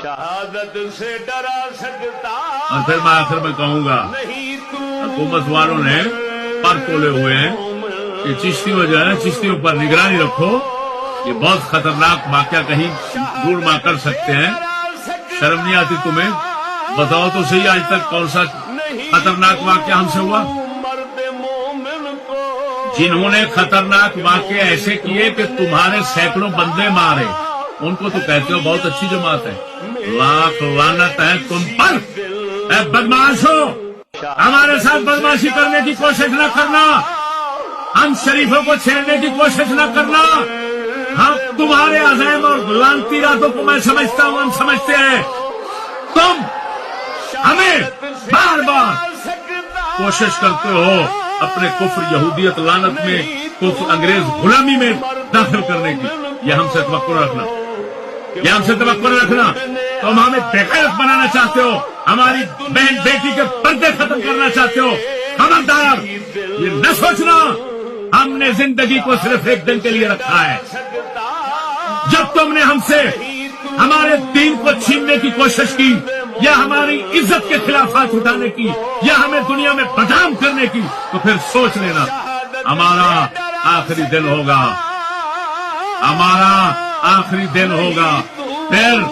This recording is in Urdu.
شہادت سے ڈرا سکتا اور پھر میں آخر میں کہوں گا حکومت والوں نے پر تولے ہوئے ہیں کہ چشتیوں جو ہے چشتیوں پر نگرانی رکھو، یہ بہت خطرناک واقعہ کہیں دور ماں کر سکتے ہیں. شرم نہیں آتی تمہیں؟ بتاؤ تو صحیح آج تک کون سا خطرناک واقعہ ہم سے ہوا؟ جنہوں نے خطرناک واقعے ایسے کیے کہ تمہارے سینکڑوں بندے مارے، ان کو تو کہتے ہو بہت اچھی جماعت ہے. لاکھ لعنت ہے تم پر. اے بدماشو، ہمارے ساتھ بدماشی کرنے کی کوشش نہ کرنا، ہم شریفوں کو چھیڑنے کی کوشش نہ کرنا. ہم تمہارے عزائم اور لعنتی راتوں کو میں سمجھتا ہوں، ہم سمجھتے ہیں. تم ہمیں بار بار کوشش کرتے ہو اپنے کفر یہودیت لعنت میں، کفر انگریز غلامی میں داخل کرنے کی. یہ ہم سے توقع رکھنا، یہ ہم سے توقع رکھنا. تم ہمیں بےغیرت بنانا چاہتے ہو، ہماری بہن بیٹی کے پردے ختم کرنا چاہتے ہو. خبردار، یہ نہ سوچنا ہم نے زندگی کو صرف ایک دن کے لیے رکھا ہے. جب تم نے ہم سے ہمارے دین کو چھیننے کی کوشش کی، یا ہماری عزت کے خلاف ہاتھ اٹھانے کی، یا ہمیں دنیا میں بدنام کرنے کی، تو پھر سوچ لینا ہمارا آخری دن ہوگا، ہمارا آخری دن ہوگا. پھر